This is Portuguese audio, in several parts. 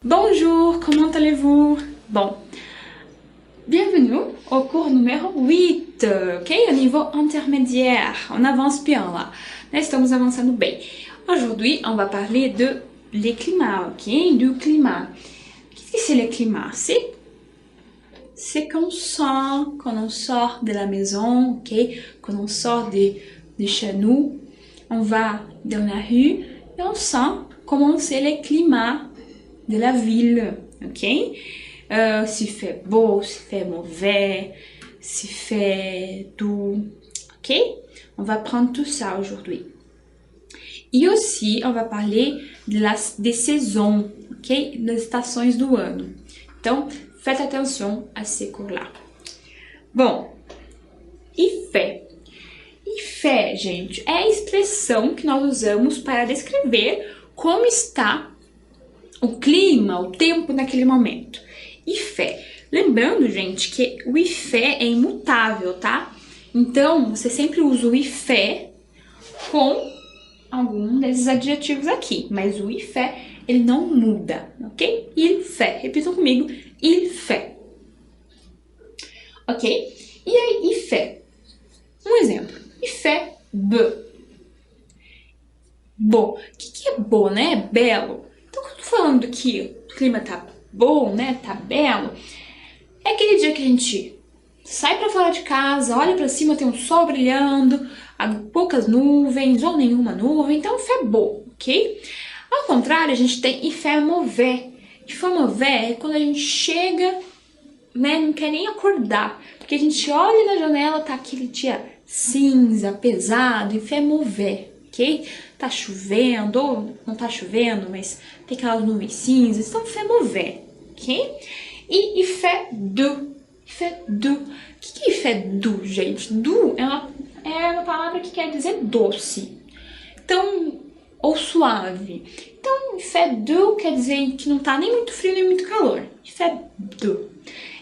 Bonjour, comment allez-vous? Bon, bienvenue au cours numéro 8, ok? Au niveau intermédiaire, on avance bien là, nós estamos avançando bem. Aujourd'hui, on va parler de les climats, ok? Du climat. Qu'est-ce que c'est le climat? C'est quand on sort de la maison, ok? Quand on sort de chez nous, on va dans la rue et on sent comment c'est le climat de la ville, ok? S'il fait beau, s'il fait mauvais, s'il fait doux, ok? On va prendre tout ça aujourd'hui. E aussi, on va parler des saisons, ok? Das estações do ano. Então, faites attention a ces cours-là. Bom, il fait. Il fait, gente, é a expressão que nós usamos para descrever como está o clima, o tempo naquele momento. Il fait. Lembrando, gente, que o il fait é imutável, tá? Então, você sempre usa o il fait com algum desses adjetivos aqui, mas o il fait, ele não muda, ok? Il fait. Repitam comigo. Il fait. Ok? E aí, il fait. Um exemplo. Il fait beau. Beau. O que é beau, né? Belo. Então, quando eu tô falando que o clima tá bom, né? Tá belo, é aquele dia que a gente sai pra fora de casa, olha pra cima, tem um sol brilhando, poucas nuvens ou nenhuma nuvem, então il fait beau, ok? Ao contrário, a gente tem il fait mauvais. Il fait mauvais é quando a gente chega, né, não quer nem acordar, porque a gente olha na janela, tá aquele dia cinza, pesado, il fait mauvais, ok? Tá chovendo, ou não tá chovendo, mas tem aquelas nuvens cinzas, então il fait mauvais, ok? E il fait doux. Il fait doux. O que é il fait doux, gente? Doux é uma palavra que quer dizer doce. Então, ou suave. Então, il fait doux quer dizer que não tá nem muito frio nem muito calor. Il fait doux.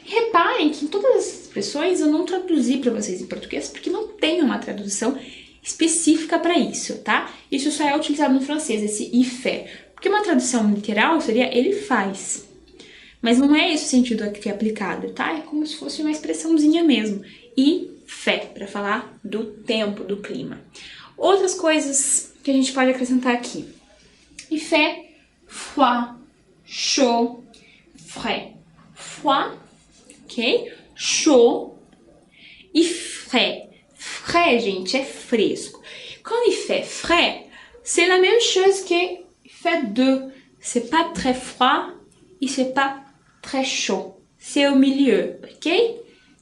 E reparem que em todas as expressões eu não traduzi para vocês em português porque não tem uma tradução específica para isso, tá? Isso só é utilizado no francês, esse il fait. Porque uma tradução literal seria ele faz. Mas não é esse o sentido aqui aplicado, tá? É como se fosse uma expressãozinha mesmo. Il fait, para falar do tempo, do clima. Outras coisas que a gente pode acrescentar aqui. Il fait froid, chaud, frais. Froid, ok? Chaud e frais. Frais, gente, é fresco. Quand il fait frais, c'est la même chose que il fait doux. C'est pas très froid et c'est pas très chaud. C'est au milieu, ok?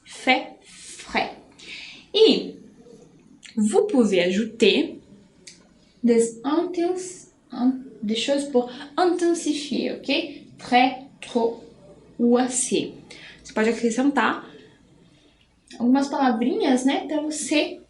Fait frais. Et vous pouvez ajouter des choses pour intensifier, ok? Très, trop ou assez. Você pode acrescentar algumas palavrinhas, né, para você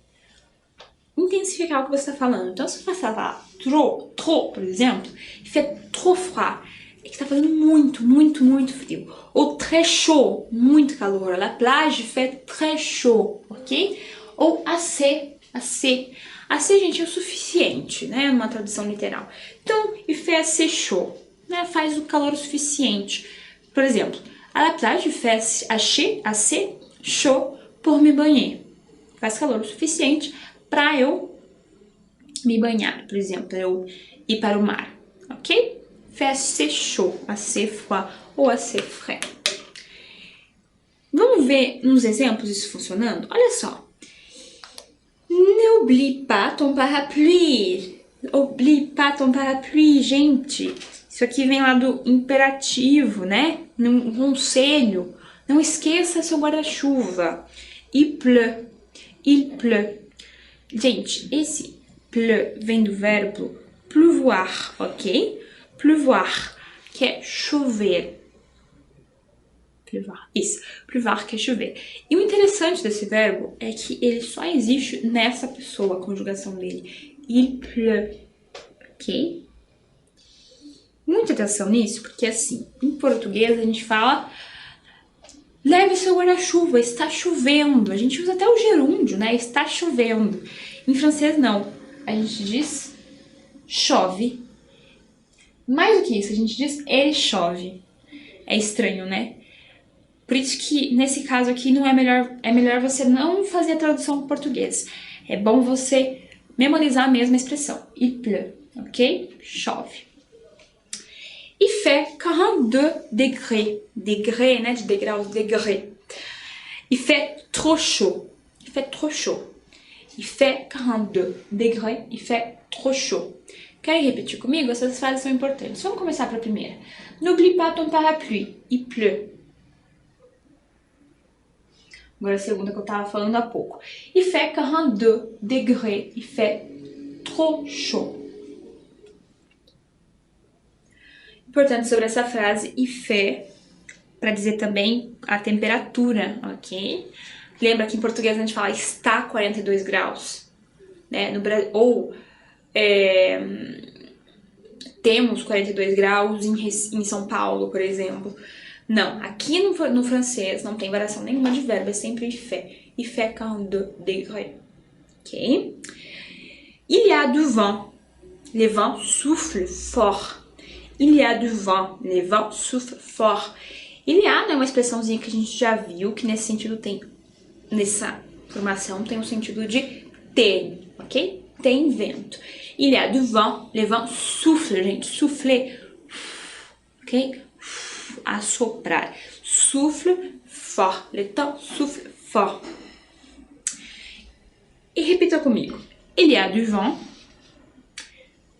intensificar o que você está falando. Então, se você falar trop, por exemplo, il fait trop froid, é que está fazendo muito, muito, muito frio. Ou très chaud, muito calor. La plage fait très chaud, ok? Ou assez. Assez, gente, é o suficiente, né? Numa tradução literal. Então, il fait assez chaud, né? Faz o calor o suficiente. Por exemplo, à la plage, il fait assez chaud pour me banhar. Faz calor o suficiente para eu me banhar, por exemplo, eu ir para o mar, ok? Fait assez chaud, assez froid ou assez frais. Vamos ver uns exemplos disso funcionando? Olha só. N'oublie pas ton parapluie. Oublie pas ton parapluie, gente. Isso aqui vem lá do imperativo, né? Um conselho. Não esqueça seu guarda-chuva. Il pleut. Il pleut. Gente, esse pleut vem do verbo pleuvoir, ok? Pleuvoir, que é chover. Pleuvoir, isso. Pleuvoir, que é chover. E o interessante desse verbo é que ele só existe nessa pessoa, a conjugação dele. Il pleut, ok? Muita atenção nisso, porque assim, em português a gente fala leve seu guarda-chuva, está chovendo. A gente usa até o gerúndio, né? Está chovendo. Em francês, não. A gente diz chove. Mais do que isso, a gente diz ele chove. É estranho, né? Por isso que, nesse caso aqui, não é melhor você não fazer a tradução para português. É bom você memorizar a mesma expressão. Il pleut, ok? Chove. Il fait 42 degrés. Degré, né? De degraus, degré. Il fait trop chaud. Il fait trop chaud. Il fait 42 degrés. Il fait trop chaud. Querem repetir comigo? Essas frases são importantes. Vamos começar para a primeira. N'oublie pas ton parapluie. Il pleut. Agora a segunda que eu tava falando há pouco. Il fait 42 degrés. Il fait trop chaud. Importante sobre essa frase, il fait, para dizer também a temperatura, ok? Lembra que em português a gente fala está 42 graus, né? Ou temos 42 graus em São Paulo, por exemplo. Não, aqui no francês não tem variação nenhuma de verbo, é sempre il fait. Il fait 42 degrés. Ok? Il y a du vent. Le vent souffle fort. Il y a du vent. Le vent souffle fort. Il y a é uma expressãozinha que a gente já viu, que nesse sentido nessa formação tem o sentido de tem, ok? Tem vento. Il y a du vent. Le vent souffle, gente. Souffler. Ok? Assoprar. Souffle fort. Le temps souffle fort. E repita comigo. Il y a du vent.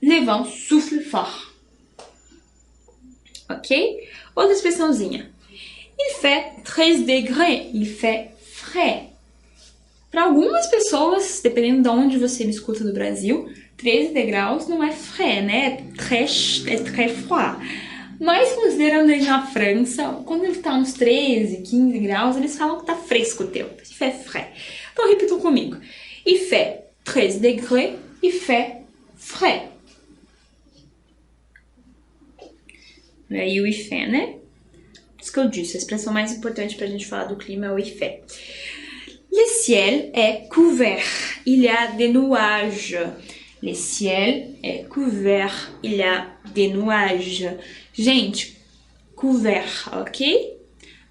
Le vent souffle fort. Ok? Outra expressãozinha. Il fait 13 degrés. Il fait frais. Para algumas pessoas, dependendo de onde você me escuta do Brasil, 13 degraus não é frais, né? É très froid. Mas considerando aí na França, quando ele tá uns 13, 15 graus, eles falam que tá fresco o tempo. Il fait frais. Então repitam comigo. Il fait 13 degrés. Il fait frais. Aí o il fait, né? Por isso que eu disse, a expressão mais importante pra gente falar do clima é o il fait. Le ciel est couvert. Il y a des nuages. Le ciel est couvert. Il y a des nuages. Gente, couvert, ok?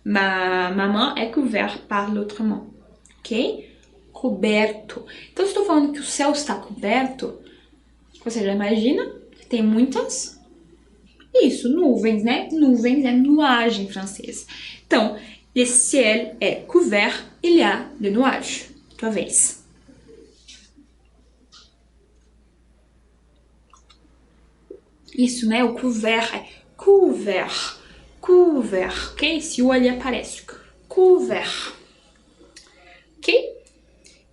Ma maman est couverte par l'autre main, ok? Coberto. Então, se eu estou falando que o céu está coberto, você já imagina que tem muitas... Isso, nuvens, né? Nuvens é nuage em francês. Então, le ciel est couvert, il y a des nuages. Tua vez. Isso, né? O couvert é couvert. Couvert, ok? Esse U ali aparece. Couvert. Ok?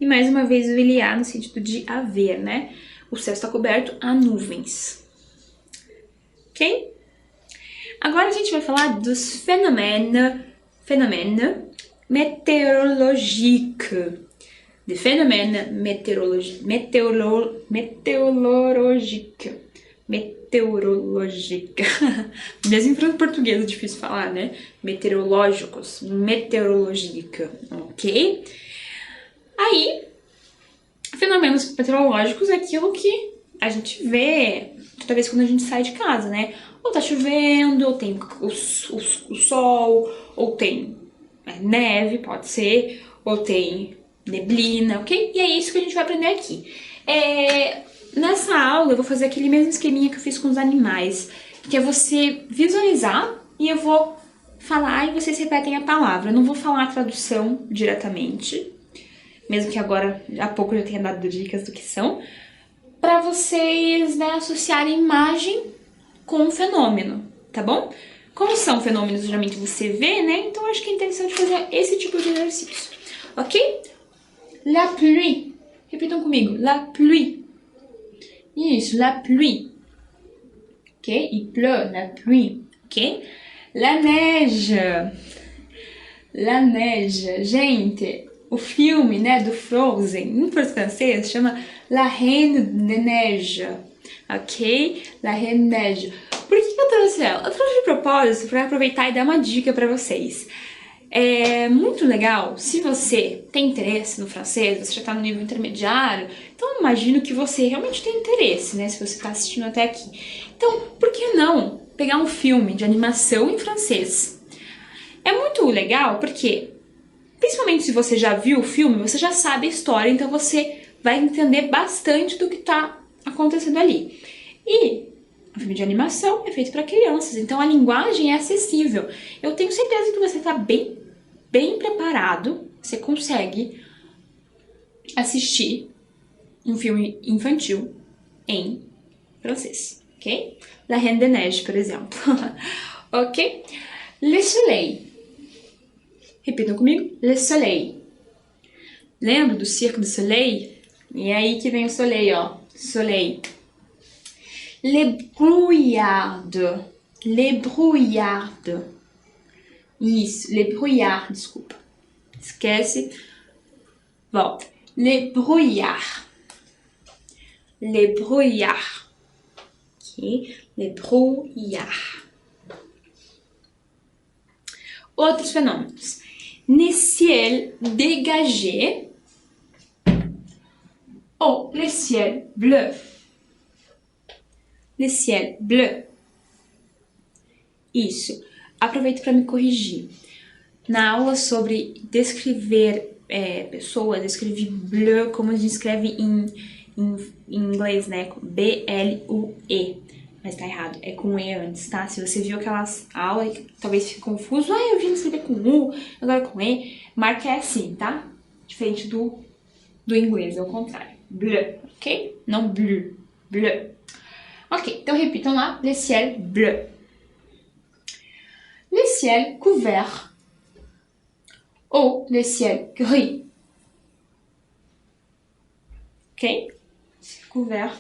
E mais uma vez o il y a no sentido de haver, né? O céu está coberto, há nuvens. Ok? Agora a gente vai falar dos phénomènes météorologiques. De phénomènes météorologiques. Mesmo em português é difícil falar, né? Meteorológicos. Meteorológica. Ok? Aí, fenômenos meteorológicos é aquilo que a gente vê toda vez quando a gente sai de casa, né? Ou tá chovendo, ou tem o sol, ou tem neve, pode ser, ou tem neblina, ok? E é isso que a gente vai aprender aqui. Nessa aula eu vou fazer aquele mesmo esqueminha que eu fiz com os animais, que é você visualizar e eu vou falar e vocês repetem a palavra. Eu não vou falar a tradução diretamente, mesmo que agora há pouco eu já tenha dado dicas do que são, para vocês, né, associarem imagem com o fenômeno, tá bom? Como são fenômenos, geralmente você vê, né? Então acho que é interessante fazer esse tipo de exercício, ok? La pluie. Repitam comigo. La pluie. Isso, la pluie. Ok? Il pleut, la pluie. Ok? La neige. La neige. Gente, o filme, né, do Frozen, em francês, chama La Reine de Neige. Ok? La Reine de Neige. Por que eu trouxe ela? Eu trouxe de propósito para aproveitar e dar uma dica para vocês. É muito legal, se você tem interesse no francês, você já está no nível intermediário, então imagino que você realmente tem interesse, né, se você está assistindo até aqui. Então, por que não pegar um filme de animação em francês? É muito legal porque, principalmente se você já viu o filme, você já sabe a história, então você vai entender bastante do que está acontecendo ali. E o filme de animação é feito para crianças, então a linguagem é acessível. Eu tenho certeza que você está bem preparado, você consegue assistir um filme infantil em francês, ok? La Reine des Neiges, por exemplo. Ok? Le Soleil. Repitam comigo. Le Soleil. Lembra do Cirque du Soleil? E é aí que vem o soleil, ó. Soleil. Les brouillards. Les brouillards. Isso, les brouillards, desculpa. Esquece. Volta. Les brouillards. Les brouillards. Ok? Les brouillards. Outros fenômenos. Les ciels dégagés ou les ciels bleus. Les ciels bleus. Isso. Aproveito para me corrigir. Na aula sobre descrever pessoas, eu escrevi bleu como a gente escreve em inglês, né? B-L-U-E. Mas tá errado, é com E antes, tá? Se você viu aquelas aulas que talvez fique confuso, eu vim escrever com U, agora com E, marca é assim, tá? Diferente do inglês, é o contrário. Bleu, ok? Não bleu, bleu. Ok, então repitam lá, le ciel bleu. Le ciel couvert ou le ciel gris. Ok? Couvert,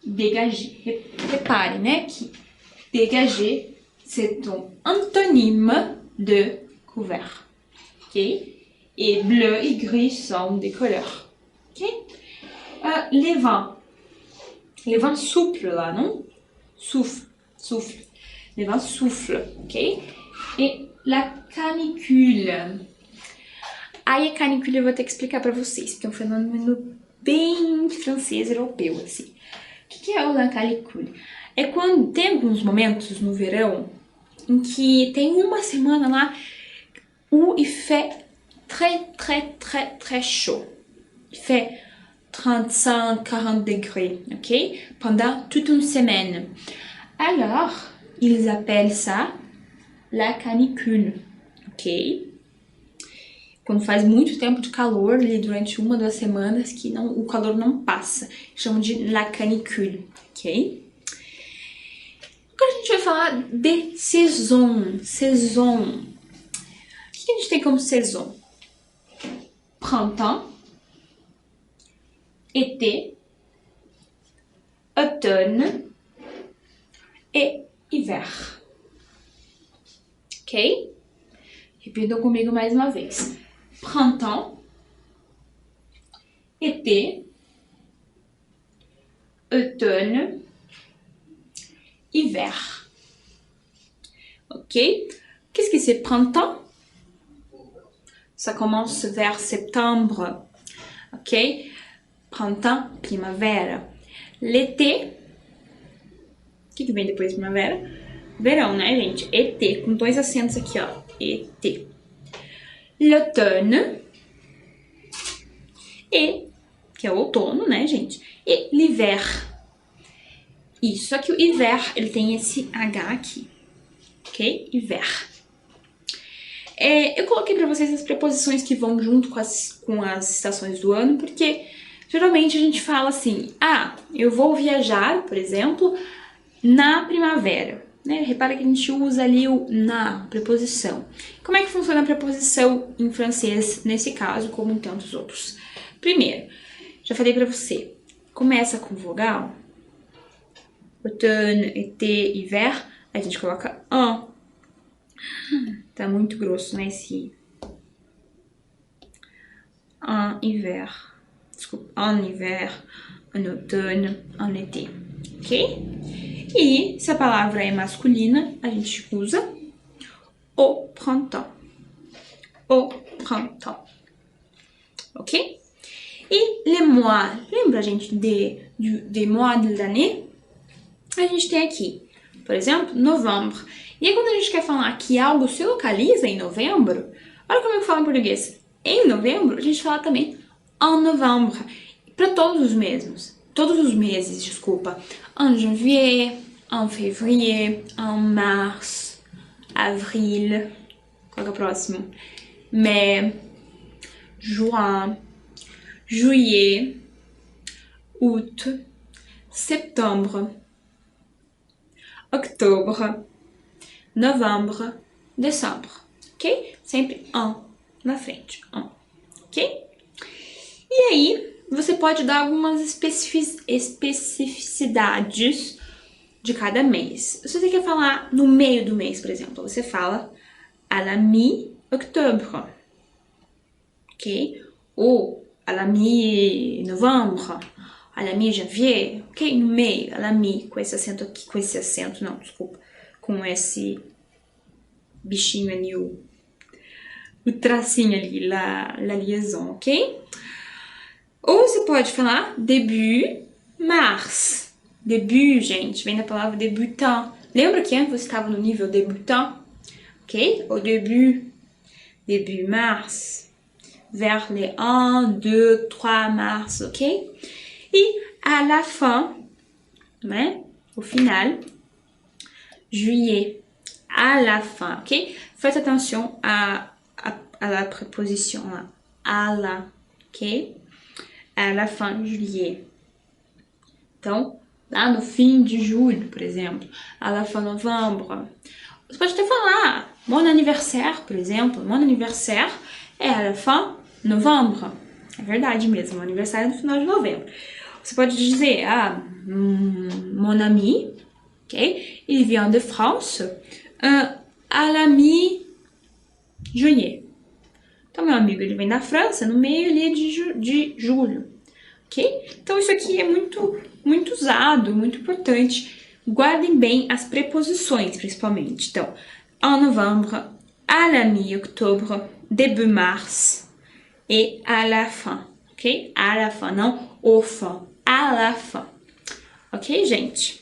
dégagé. Repare, né, que dégagé, c'est un antonyme de couvert. Ok? Et bleu et gris sont des couleurs. Ok? Les vents. Les vents soufflent là, non? Souffle. Les vents soufflent, ok? Et la canicule. Aí a canicule eu vou ter que explicar pra vocês, porque é um fenômeno bem francês europeu, assim. O que é o la canicule? É quando tem alguns momentos no verão em que tem uma semana lá où il fait très chaud. Il fait 35, 40 degrés, ok? Pendant toute une semaine. Alors, ils appellent ça la canicule, ok? Quando faz muito tempo de calor, ali durante 1 ou 2 semanas, que o calor não passa. Chamam de la canicule, ok? Agora a gente vai falar de saison. Saison. O que a gente tem como saison? Printemps, été, automne et hiver. Ok? Repitam comigo mais uma vez. Printemps, été, automne, hiver. Ok? Qu'est-ce que c'est printemps? Ça commence vers septembre. Ok? Printemps, primavera. L'été. O que vem depois de primavera? Verão, né, gente? ET, com 2 acentos aqui, ó. ET. L'automne. E, que é o outono, né, gente? E l'hiver. Isso, só que o hiver, ele tem esse H aqui. Ok? Hiver. Eu coloquei pra vocês as preposições que vão junto com as estações do ano, porque geralmente a gente fala assim, eu vou viajar, por exemplo, na primavera. Né? Repara que a gente usa ali o na, preposição. Como é que funciona a preposição em francês, nesse caso, como em tantos outros? Primeiro, já falei pra você, começa com vogal, automne, été, hiver, a gente coloca un. Tá muito grosso, né, esse en hiver. Desculpa, en hiver, en automne, en été, ok? E se a palavra é masculina, a gente usa au printemps. au printemps. Ok? E les mois, lembra, gente, des mois de l'année? A gente tem aqui, por exemplo, novembro. E aí, quando a gente quer falar que algo se localiza em novembro, olha como eu falo em português. Em novembro, a gente fala também en novembre. Para todos os meses, desculpa. En janvier, en février, en mars, avril. Qual que é o próximo? Mai, juin, juillet, août, septembre, octobre, novembre, décembre, ok? Sempre en na frente, en, ok? E aí, você pode dar algumas especificidades de cada mês. Se você quer falar no meio do mês, por exemplo, você fala à la mi-octobre, ok? Ou à la mi-novembre, à la mi-janvier, ok? No meio, à la mi, com esse acento aqui, com esse acento, não, desculpa, com esse bichinho ali, o tracinho ali, la liaison, ok? Ou você pode falar début mars. Début, gente, vem da palavra débutant. Lembra que antes você estava no nível débutant? Ok? Au début mars. Vers les 1, 2, 3 mars, ok? E à la fin, né? Au final, juillet. À la fin, ok? Faites attention à la préposition là. À la, ok? À la fin, juillet. Então, lá no fim de julho, por exemplo, à la fin novembre. Você pode até falar mon anniversaire, por exemplo. Mon anniversaire é à la fin novembre. É verdade mesmo, meu aniversário é no final de novembro. Você pode dizer, mon ami, ok? Il vient de France à la mi-juillet. Então, meu amigo, ele vem da França no meio ali de julho, ok? Então, isso aqui é muito usado, muito importante. Guardem bem as preposições, principalmente. Então, en novembre, à la mi-octobre, début mars et à la fin, ok? À la fin, não au fin, à la fin. Ok, gente?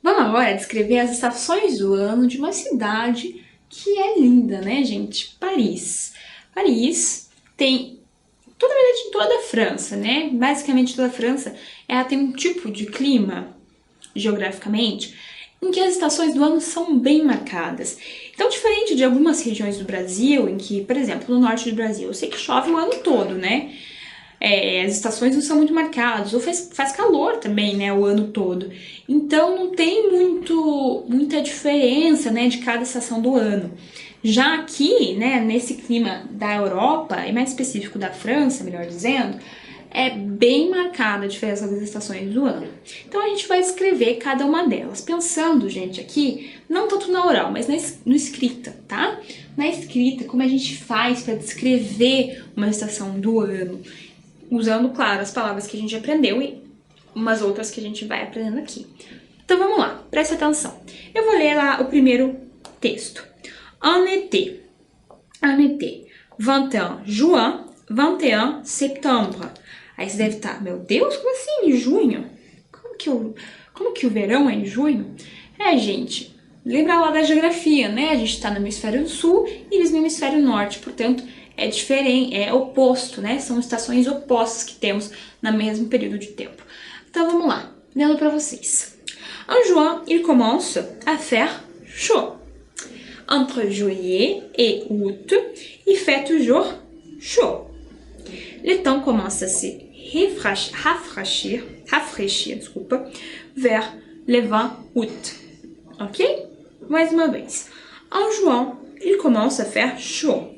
Vamos agora descrever as estações do ano de uma cidade que é linda, né, gente? Paris. Paris tem, na verdade, toda a França, né? Basicamente toda a França, ela tem um tipo de clima, geograficamente, em que as estações do ano são bem marcadas. Então, diferente de algumas regiões do Brasil, em que, por exemplo, no norte do Brasil, eu sei que chove o ano todo, né? As estações não são muito marcadas, ou faz calor também, né, o ano todo. Então não tem muita diferença, né, de cada estação do ano. Já aqui, né, nesse clima da Europa, e mais específico da França, melhor dizendo, é bem marcada a diferença das estações do ano. Então a gente vai escrever cada uma delas, pensando, gente, aqui, não tanto na oral, mas na escrita, tá? Na escrita, como a gente faz para descrever uma estação do ano, usando, claro, as palavras que a gente aprendeu e umas outras que a gente vai aprendendo aqui. Então vamos lá, preste atenção. Eu vou ler lá o primeiro texto. En été, 21 juin, 21 septembre. Aí você deve estar, meu Deus, como assim em junho? Como que o verão é em junho? Gente, lembra lá da geografia, né? A gente está no hemisfério sul e eles no hemisfério norte, portanto, é diferente, é oposto, né? São estações opostas que temos no mesmo período de tempo. Então vamos lá, lendo para vocês. En juin, il commence à faire chaud. Entre juillet et août, il fait toujours chaud. Le temps commence à se rafraîchir, desculpa, vers le 20 août. Ok? Mais uma vez. En juin, il commence à faire chaud.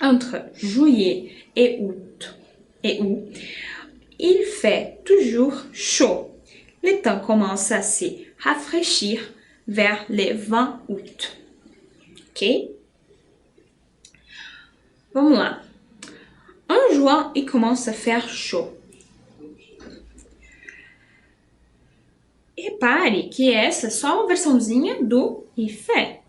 Entre juillet et août, il fait toujours chaud. Le temps commence à se rafraîchir vers le 20 août. Ok? Vamos lá. En juin, il commence à faire chaud. Repare que essa é só uma versãozinha do il fait.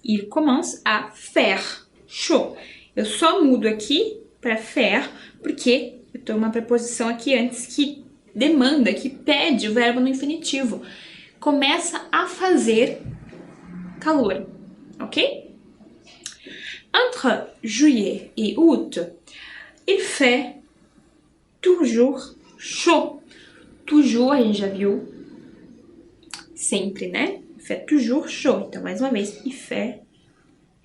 il commence à faire chaud. Eu só mudo aqui para faire, porque eu tenho uma preposição aqui antes que demanda, que pede o verbo no infinitivo. Começa a fazer calor, ok? Entre juillet et août, il fait toujours chaud. Toujours, a gente já viu sempre, né? Il fait toujours chaud. Então, mais uma vez, il fait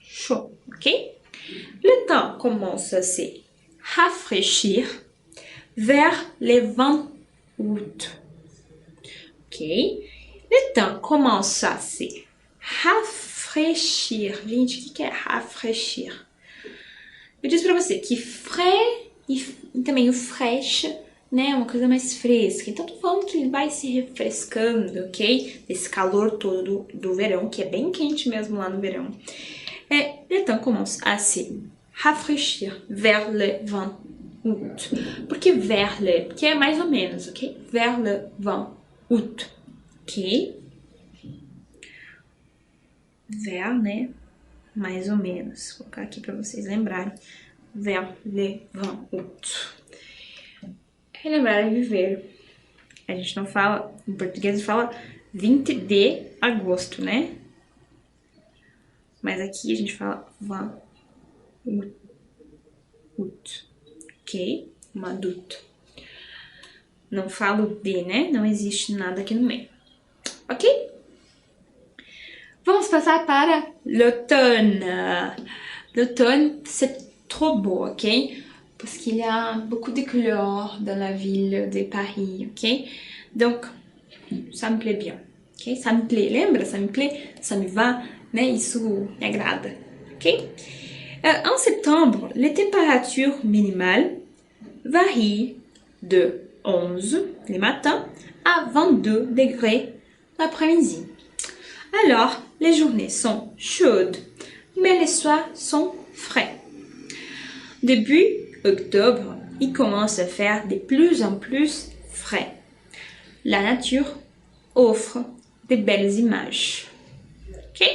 chaud, ok? Le temps commence à se rafraîchir vers les 20 août. Ok? Le temps commence a se rafraîchir. Gente, o que é rafraîchir? Eu disse pra você que frais e também o fraîche, né? Uma coisa mais fresca. Então, tô falando que ele vai se refrescando, ok? Esse calor todo do verão, que é bem quente mesmo lá no verão. Le temps commence a se rafraîchir vers le 20 août. Por que vers le? Porque é mais ou menos, ok? Vers le 20 août. Ok? Vers, né? Mais ou menos. Vou colocar aqui para vocês lembrarem. Vers le 20 août. Relembrar e viver. A gente não fala, em português fala 20 de agosto, né? Mas aqui a gente fala 20 août. Ok? Uma août. Não falo de, né? Não existe nada aqui no meio. Ok? Vamos passar para l'automne. L'automne, c'est trop beau, ok? Parce qu'il y a beaucoup de couleurs dans la ville de Paris, ok? Donc, ça me plaît bien, ok? Ça me plaît, lembra? Ça me plaît, ça me va, né? Isso me agrada, ok? En septembre, les températures minimales varient de 11 le matin à 22 degrés l'après-midi. Alors, les journées sont chaudes, mais les soirs sont frais. Début octobre, il commence à faire de plus en plus frais. La nature offre de belles images. Ok?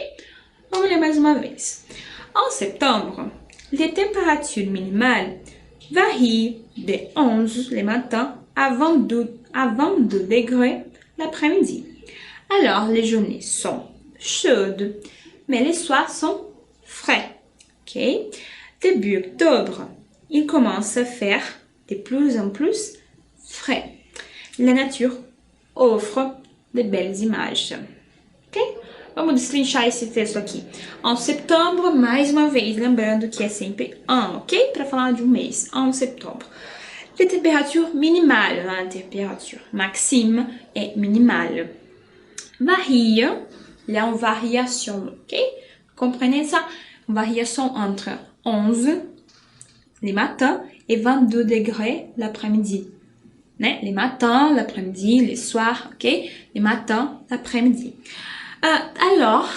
Vamos ler mais uma vez. En septembre, les températures minimales varient de 11 le matin à 22 degrés l'après-midi. Alors, les journées sont chaudes, mais les soirs sont frais. Ok? Début octobre, il commence à faire de plus en plus frais. La nature offre de belles images. Ok? Vamos destrinchar esse texto aqui. En septembre, mais uma vez, lembrando que é sempre en, ok? Para falar de um mês. En septembre. Les températures minimales, la température maxime est minimale. Varie, il y a une variation, ok? Comprenez ça? Une variation entre 11 le matin et 22 degrés l'après-midi. Né? Les matins, l'après-midi, les soirs, ok? Les matins, l'après-midi. Alors,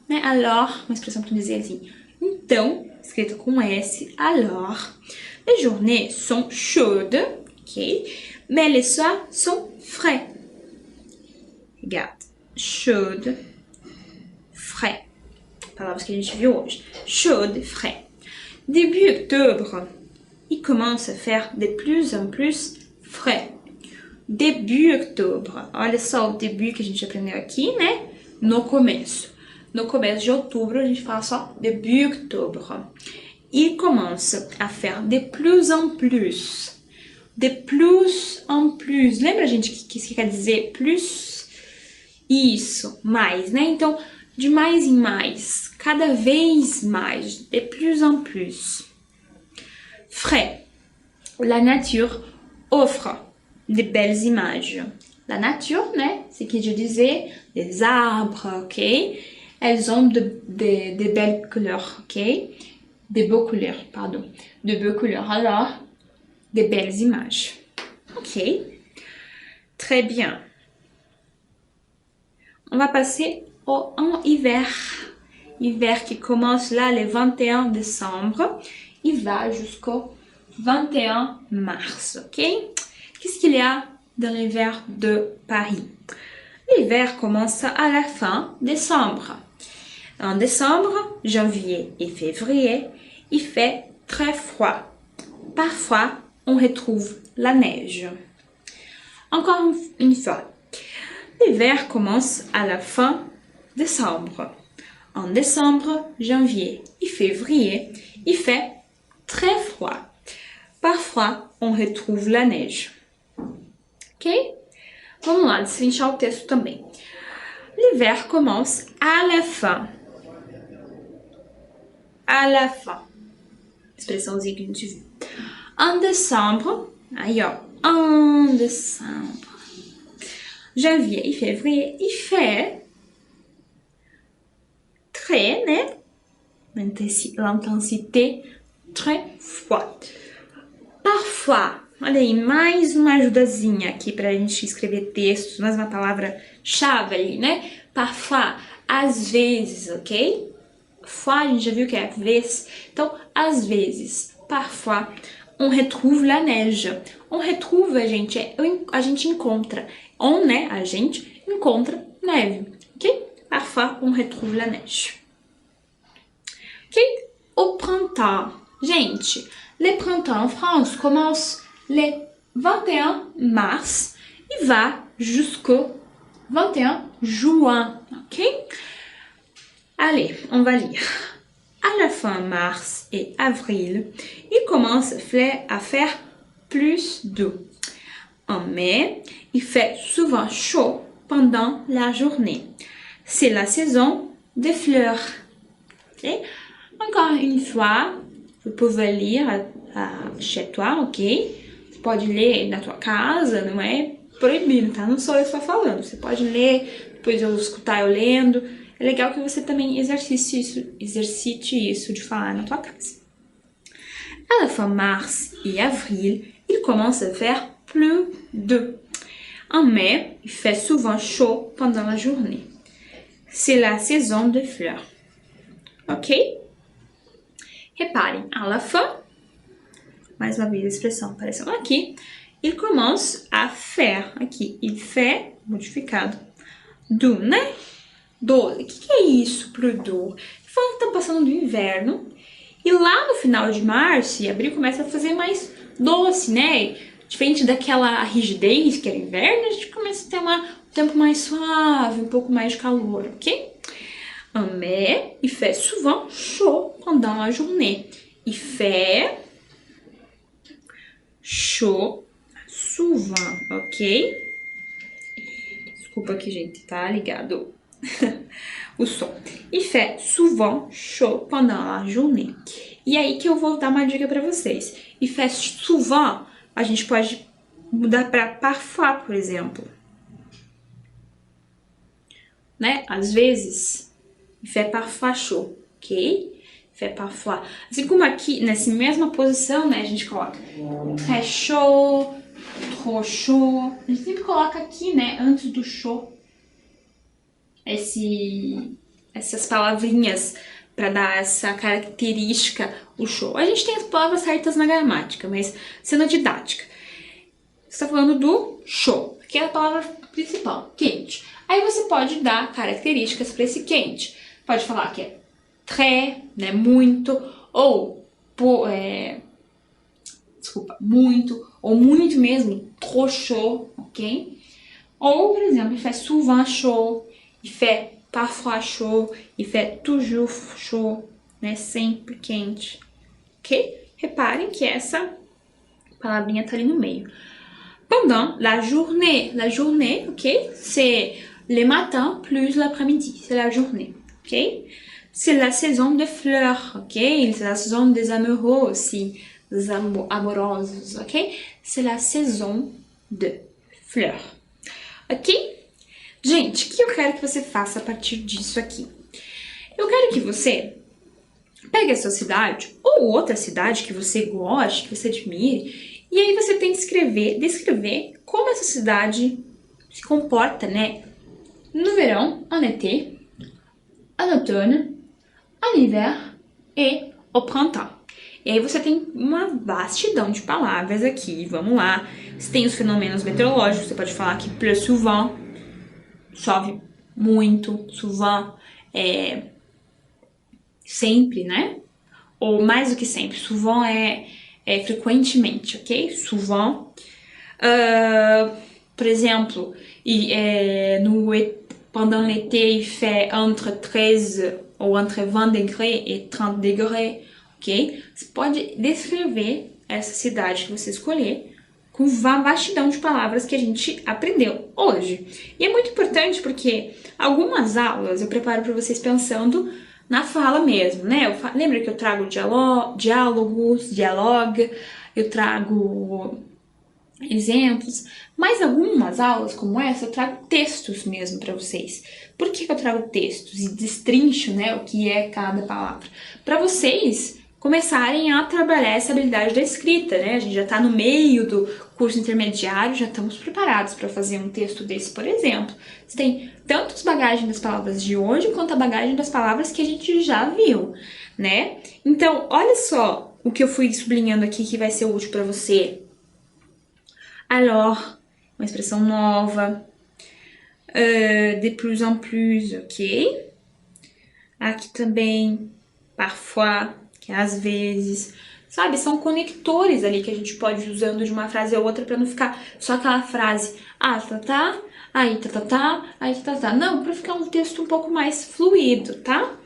né? Alors, uma expressão para dizer assim. Então, escrito com S, alors, les journées sont chaudes, ok? Mais les soirs sont frais. Regarde. Chaude, frais. Palavras que a gente viu hoje. Chaude, frais. Début octobre, il commence à faire de plus en plus frais. Début octobre. Olha só o début que a gente aprendeu aqui, né? No começo. No começo de outubro, a gente fala só début octobre. Il commence à faire de plus en plus. De plus en plus. Lembra, gente, que isso quer dizer plus? Isso, mais, né? Então, de mais em mais. Cada vez mais. De plus en plus. Frais. La nature offre de belles images. La nature, né? C'est que je disais, les arbres, ok? Elles ont de belles couleurs, ok? De beaux couleurs, pardon. De beaux couleurs. Alors, de belles images. Ok? Très bien. On va passer en hiver. Hiver qui commence là le 21 décembre. Il va jusqu'au 21 mars, ok? Qu'est-ce qu'il y a dans l'hiver de Paris? L'hiver commence à la fin décembre. En décembre, janvier et février, il fait très froid. Parfois, on retrouve la neige. Encore une fois. L'hiver commence à la fin décembre. En décembre, janvier et février, il fait très froid. Parfois, on retrouve la neige. Ok? Vamos lá, destrinchar o texto também. L'hiver commence à la fin. À la fin. Expressãozinha que a gente viu. En décembre, aí ó, en décembre. Janvier et février, il fait très, né? L'intensité très froid. Parfois, olha aí, mais uma ajudazinha aqui pra gente escrever textos, mais uma palavra-chave aí, né? Parfois, às vezes, ok? Fois, a gente já viu que é vez. Então, às vezes, parfois, on retrouve la neige. On retrouve, a gente encontra. On, né? A gente encontra neve, ok? Parfois, on retrouve la neige. Ok? Au printemps. Gente, le printemps en France commence le 21 mars e va jusqu'au 21 juin, ok? Allez, on va lire. À la fin mars et avril, il commence à faire plus doux. En mai, il fait souvent chaud pendant la journée. C'est la saison des fleurs. Okay? Encore une fois, vous pouvez lire chez toi, ok? Você pode ler na tua casa, não é proibido, tá? Não sou eu só falando. Você pode ler, depois eu escutar eu lendo. É legal que você também exercite isso de falar na tua casa. À la fin mars et avril, il commence à faire plus doux. En mai, il fait souvent chaud pendant la journée. C'est la saison des fleurs. Ok? Reparem, à la fin, mais uma vez a expressão aparecendo aqui, il commence à faire, aqui, il fait, modificado, doux, né? Doce. O que é isso pro do? Falando que tá passando do inverno. E lá no final de março e abril começa a fazer mais doce, né? Diferente daquela rigidez que era inverno, a gente começa a ter um tempo mais suave, um pouco mais de calor, ok? En mai, il fait souvent chaud pendant la journée. Il fait chaud souvent, ok? Desculpa aqui, gente, tá ligado? O som. Il fait souvent chaud pendant la journée. E aí que eu vou dar uma dica pra vocês. Il fait souvent, a gente pode mudar pra parfois, por exemplo. Né? Às vezes, il fait parfois chaud, ok? Fait parfois. Assim como aqui, nessa mesma posição, né, a gente coloca très chaud, trop chaud. A gente sempre coloca aqui, né, antes do chaud, essas palavrinhas para dar essa característica, o show. A gente tem as palavras certas na gramática, mas sendo didática. Você está falando do show, que é a palavra principal, quente. Aí você pode dar características para esse quente. Pode falar que é très, né, muito, ou muito, ou muito mesmo, trop chaud, ok? Ou, por exemplo, il fait souvent chaud, il fait parfois chaud, il fait toujours chaud, né? Sempre quente, ok? Reparem que essa palavrinha tá ali no meio. Pendant la journée, ok? C'est le matin plus l'après-midi, c'est la journée, ok? C'est la saison des fleurs, ok? C'est la saison des amoureux aussi, des amorosos, ok? C'est la saison de fleurs, ok? Gente, o que eu quero que você faça a partir disso aqui? Eu quero que você pegue a sua cidade ou outra cidade que você goste, que você admire, e aí você tem que descrever como essa cidade se comporta, né? No verão, en été, en automne, en hiver e au printemps. E aí você tem uma vastidão de palavras aqui, vamos lá. Você tem os fenômenos meteorológicos, você pode falar que pleut souvent, chove muito, souvent, sempre, né? Ou mais do que sempre. Souvent é frequentemente, ok? Souvent. Por exemplo, pendant l'été, il fait entre 13 ou entre 20 degrés e 30 degrés, ok? Você pode descrever essa cidade que você escolher com vastidão de palavras que a gente aprendeu hoje. E é muito importante porque algumas aulas eu preparo para vocês pensando na fala mesmo, né? Lembra que eu trago diálogos, dialogue, eu trago exemplos, mas algumas aulas como essa eu trago textos mesmo para vocês. Por que eu trago textos e destrincho, né, o que é cada palavra? Para vocês começarem a trabalhar essa habilidade da escrita, né? A gente já está no meio do curso intermediário, já estamos preparados para fazer um texto desse, por exemplo. Você tem tanto as bagagens das palavras de hoje quanto a bagagem das palavras que a gente já viu, né? Então, olha só o que eu fui sublinhando aqui que vai ser útil para você. Alors, uma expressão nova. De plus en plus, ok? Aqui também, parfois, que é às vezes. Sabe, são conectores ali que a gente pode ir usando de uma frase a outra para não ficar só aquela frase. Ah, tá, aí tá, aí tá. Não, para ficar um texto um pouco mais fluido, tá?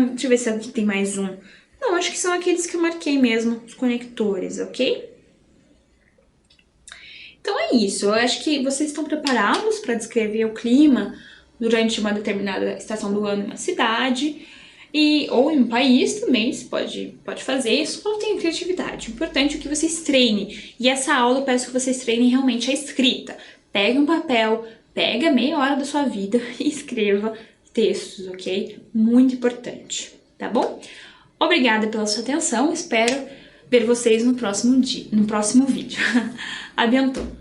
Deixa eu ver se aqui tem mais um. Não, acho que são aqueles que eu marquei mesmo, os conectores, ok? Então é isso, eu acho que vocês estão preparados para descrever o clima durante uma determinada estação do ano em uma cidade ou em um país também, você pode fazer isso, ou tem criatividade. O importante é que vocês treinem. E essa aula eu peço que vocês treinem realmente a escrita. Pega um papel, pega meia hora da sua vida e escreva textos, ok? Muito importante, tá bom? Obrigada pela sua atenção, espero ver vocês no próximo vídeo. A bientôt!